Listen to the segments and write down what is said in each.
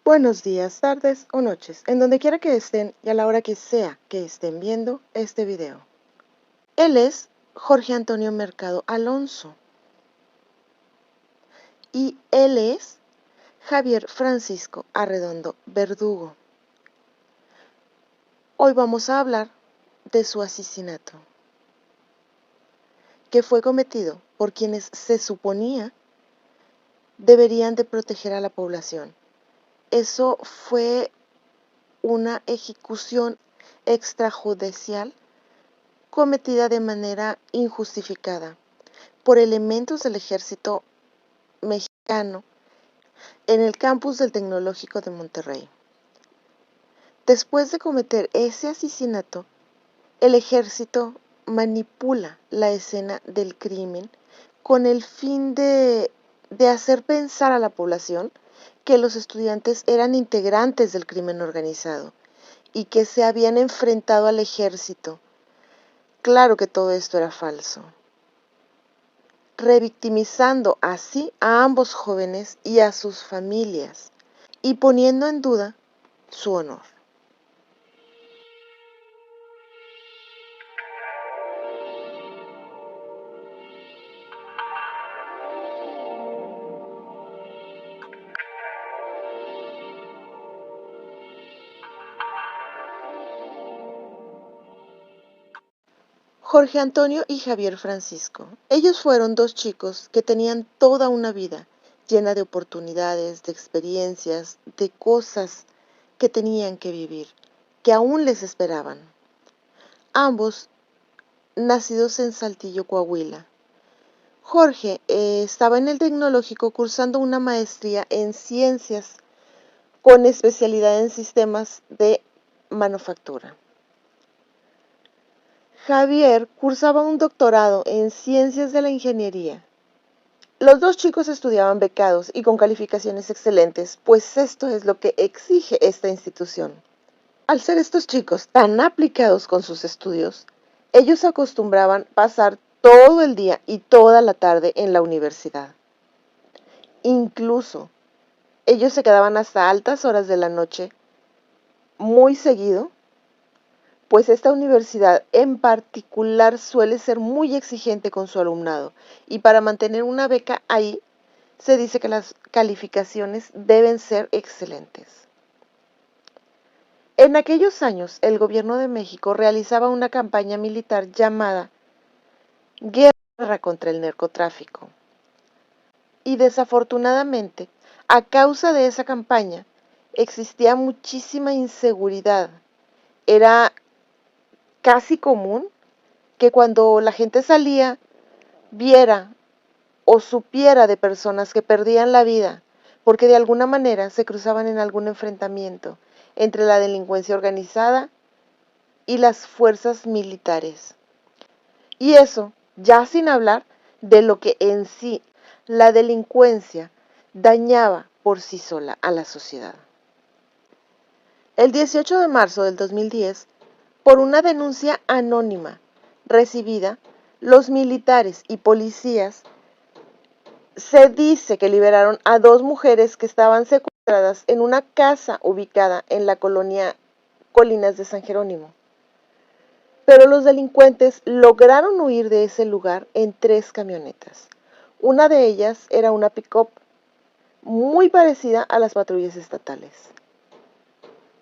Buenos días, tardes o noches, en donde quiera que estén y a la hora que sea que estén viendo este video. Él es Jorge Antonio Mercado Alonso y él es Javier Francisco Arredondo Verdugo. Hoy vamos a hablar de su asesinato, que fue cometido por quienes se suponía deberían de proteger a la población. Eso fue una ejecución extrajudicial cometida de manera injustificada por elementos del ejército mexicano en el campus del Tecnológico de Monterrey. Después de cometer ese asesinato, el ejército manipula la escena del crimen con el fin de hacer pensar a la población que los estudiantes eran integrantes del crimen organizado y que se habían enfrentado al ejército. Claro que todo esto era falso, revictimizando así a ambos jóvenes y a sus familias, y poniendo en duda su honor. Jorge Antonio y Javier Francisco. Ellos fueron dos chicos que tenían toda una vida llena de oportunidades, de experiencias, de cosas que tenían que vivir, que aún les esperaban. Ambos nacidos en Saltillo, Coahuila. Jorge estaba en el tecnológico cursando una maestría en ciencias con especialidad en sistemas de manufactura. Javier cursaba un doctorado en ciencias de la ingeniería. Los dos chicos estudiaban becados y con calificaciones excelentes, pues esto es lo que exige esta institución. Al ser estos chicos tan aplicados con sus estudios, ellos acostumbraban pasar todo el día y toda la tarde en la universidad. Incluso, ellos se quedaban hasta altas horas de la noche, muy seguido, pues esta universidad en particular suele ser muy exigente con su alumnado, y para mantener una beca ahí, se dice que las calificaciones deben ser excelentes. En aquellos años, el gobierno de México realizaba una campaña militar llamada Guerra contra el Narcotráfico. Y desafortunadamente, a causa de esa campaña, existía muchísima inseguridad. Era casi común que cuando la gente salía, viera o supiera de personas que perdían la vida porque de alguna manera se cruzaban en algún enfrentamiento entre la delincuencia organizada y las fuerzas militares. Y eso, ya sin hablar de lo que en sí la delincuencia dañaba por sí sola a la sociedad. El 18 de marzo del 2010, por una denuncia anónima recibida, los militares y policías se dice que liberaron a dos mujeres que estaban secuestradas en una casa ubicada en la colonia Colinas de San Jerónimo. Pero los delincuentes lograron huir de ese lugar en 3 camionetas. Una de ellas era una pick-up muy parecida a las patrullas estatales.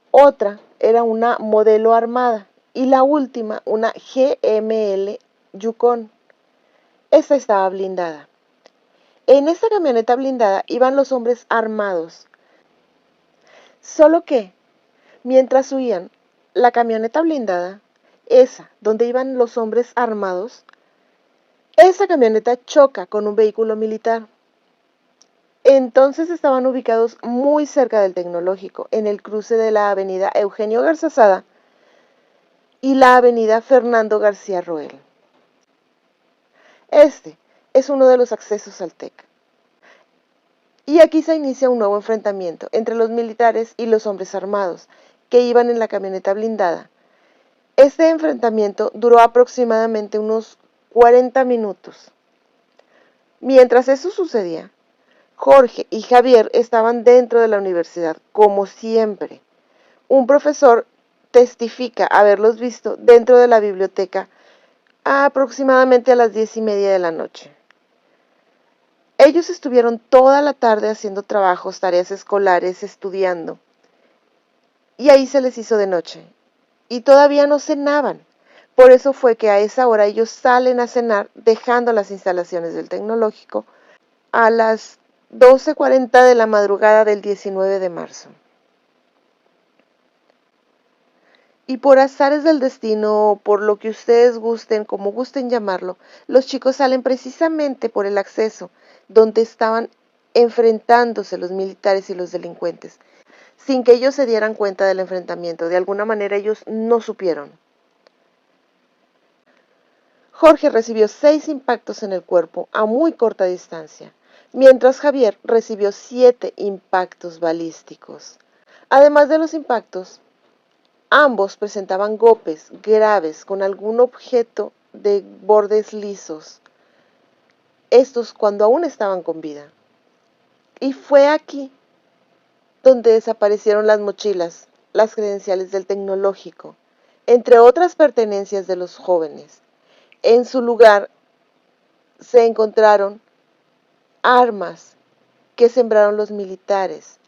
Otra era una modelo armada y la última una GML Yukon. Esta estaba blindada. En esta camioneta blindada iban los hombres armados. Solo que, mientras huían, la camioneta blindada, esa donde iban los hombres armados, esa camioneta choca con un vehículo militar. Entonces estaban ubicados muy cerca del Tecnológico, en el cruce de la avenida Eugenio Garzazada y la avenida Fernando García Roel. Este es uno de los accesos al TEC. Y aquí se inicia un nuevo enfrentamiento entre los militares y los hombres armados que iban en la camioneta blindada. Este enfrentamiento duró aproximadamente unos 40 minutos. Mientras eso sucedía, Jorge y Javier estaban dentro de la universidad, como siempre. Un profesor testifica haberlos visto dentro de la biblioteca aproximadamente a las 10:30 de la noche. Ellos estuvieron toda la tarde haciendo trabajos, tareas escolares, estudiando, y ahí se les hizo de noche, y todavía no cenaban. Por eso fue que a esa hora ellos salen a cenar, dejando las instalaciones del tecnológico a las 12:40 de la madrugada del 19 de marzo. Y por azares del destino, por lo que ustedes gusten, como gusten llamarlo, los chicos salen precisamente por el acceso donde estaban enfrentándose los militares y los delincuentes, sin que ellos se dieran cuenta del enfrentamiento. De alguna manera ellos no supieron. Jorge recibió 6 impactos en el cuerpo a muy corta distancia, mientras Javier recibió 7 impactos balísticos. Además de los impactos, ambos presentaban golpes graves con algún objeto de bordes lisos, estos cuando aún estaban con vida. Y fue aquí donde desaparecieron las mochilas, las credenciales del tecnológico, entre otras pertenencias de los jóvenes. En su lugar se encontraron armas que sembraron los militares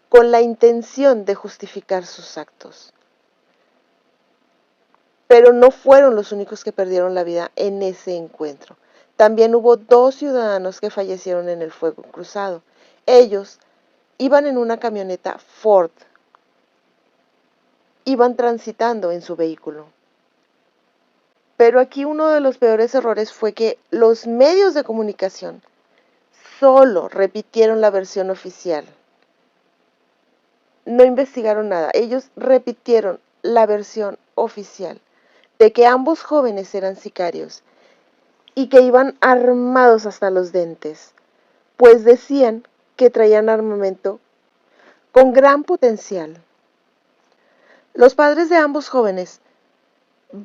con la intención de justificar sus actos. Pero no fueron los únicos que perdieron la vida en ese encuentro. También hubo 2 ciudadanos que fallecieron en el fuego cruzado. Ellos iban en una camioneta Ford. Iban transitando en su vehículo. Pero aquí uno de los peores errores fue que los medios de comunicación solo repitieron la versión oficial. No investigaron nada. Ellos repitieron la versión oficial de que ambos jóvenes eran sicarios y que iban armados hasta los dientes, pues decían que traían armamento con gran potencial. Los padres de ambos jóvenes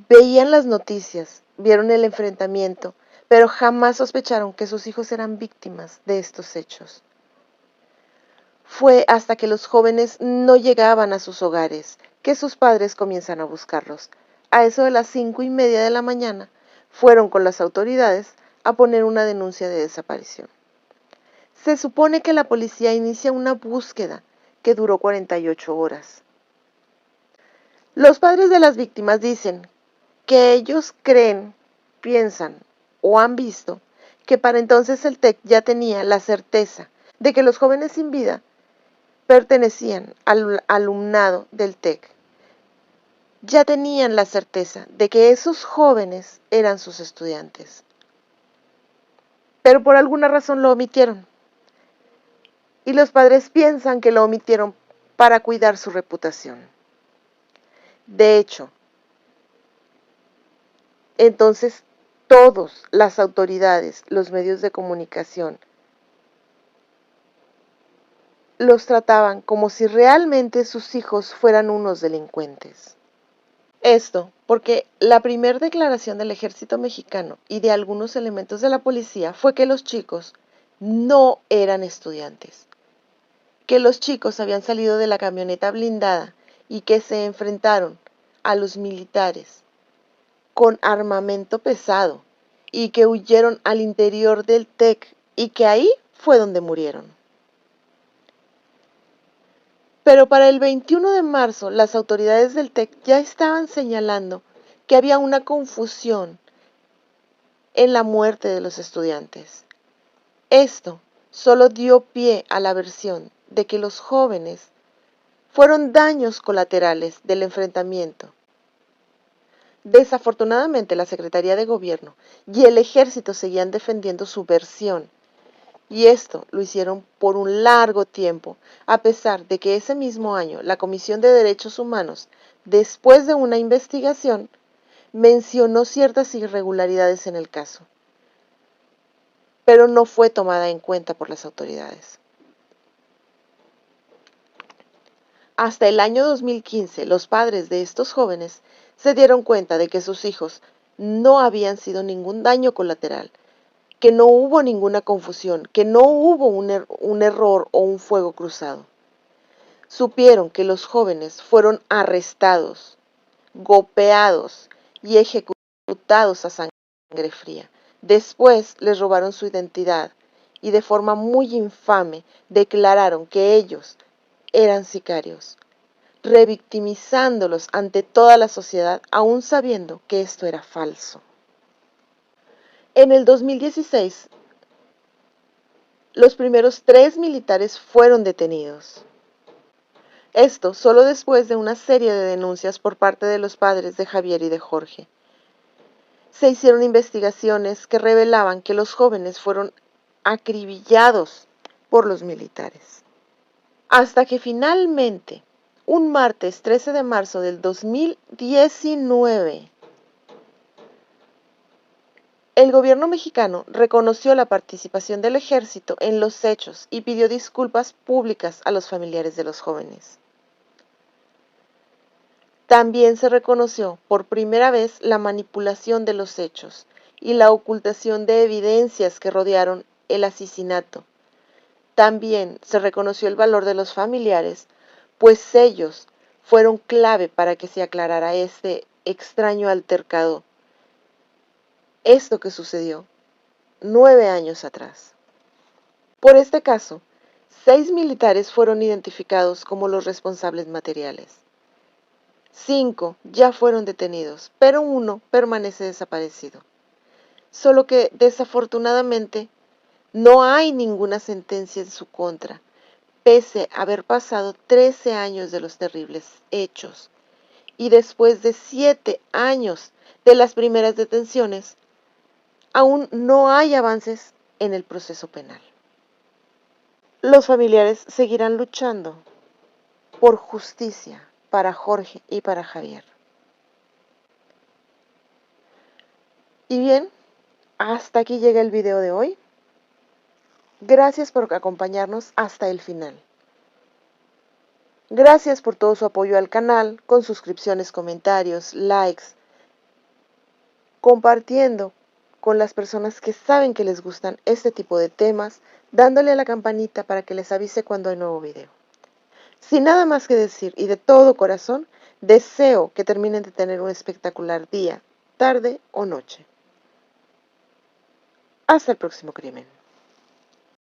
veían las noticias, vieron el enfrentamiento, pero jamás sospecharon que sus hijos eran víctimas de estos hechos. Fue hasta que los jóvenes no llegaban a sus hogares que sus padres comienzan a buscarlos. A eso de las 5:30 de la mañana, fueron con las autoridades a poner una denuncia de desaparición. Se supone que la policía inicia una búsqueda que duró 48 horas. Los padres de las víctimas dicen que ellos creen, piensan o han visto que para entonces el TEC ya tenía la certeza de que los jóvenes sin vida pertenecían al alumnado del TEC. Ya tenían la certeza de que esos jóvenes eran sus estudiantes. Pero por alguna razón lo omitieron. Y los padres piensan que lo omitieron para cuidar su reputación. De hecho, entonces todas las autoridades, los medios de comunicación, los trataban como si realmente sus hijos fueran unos delincuentes. Esto porque la primera declaración del ejército mexicano y de algunos elementos de la policía fue que los chicos no eran estudiantes, que los chicos habían salido de la camioneta blindada y que se enfrentaron a los militares con armamento pesado y que huyeron al interior del TEC y que ahí fue donde murieron. Pero para el 21 de marzo, las autoridades del TEC ya estaban señalando que había una confusión en la muerte de los estudiantes. Esto solo dio pie a la versión de que los jóvenes fueron daños colaterales del enfrentamiento. Desafortunadamente, la Secretaría de Gobierno y el Ejército seguían defendiendo su versión. Y esto lo hicieron por un largo tiempo, a pesar de que ese mismo año la Comisión de Derechos Humanos, después de una investigación, mencionó ciertas irregularidades en el caso, pero no fue tomada en cuenta por las autoridades. Hasta el año 2015, los padres de estos jóvenes se dieron cuenta de que sus hijos no habían sido ningún daño colateral, que no hubo ninguna confusión, que no hubo un error o un fuego cruzado. Supieron que los jóvenes fueron arrestados, golpeados y ejecutados a sangre fría. Después les robaron su identidad y de forma muy infame declararon que ellos eran sicarios, revictimizándolos ante toda la sociedad, aún sabiendo que esto era falso. En el 2016, los primeros 3 militares fueron detenidos. Esto solo después de una serie de denuncias por parte de los padres de Javier y de Jorge. Se hicieron investigaciones que revelaban que los jóvenes fueron acribillados por los militares. Hasta que finalmente, un martes 13 de marzo del 2019, el gobierno mexicano reconoció la participación del ejército en los hechos y pidió disculpas públicas a los familiares de los jóvenes. También se reconoció por primera vez la manipulación de los hechos y la ocultación de evidencias que rodearon el asesinato. También se reconoció el valor de los familiares, pues ellos fueron clave para que se aclarara este extraño altercado, esto que sucedió 9 años atrás. Por este caso, 6 militares fueron identificados como los responsables materiales. 5 ya fueron detenidos, pero 1 permanece desaparecido. Solo que desafortunadamente no hay ninguna sentencia en su contra, pese a haber pasado 13 años de los terribles hechos y después de 7 años de las primeras detenciones, aún no hay avances en el proceso penal. Los familiares seguirán luchando por justicia para Jorge y para Javier. Y bien, hasta aquí llega el video de hoy. Gracias por acompañarnos hasta el final. Gracias por todo su apoyo al canal, con suscripciones, comentarios, likes, compartiendo con las personas que saben que les gustan este tipo de temas, dándole a la campanita para que les avise cuando hay nuevo video. Sin nada más que decir y de todo corazón, deseo que terminen de tener un espectacular día, tarde o noche. Hasta el próximo crimen.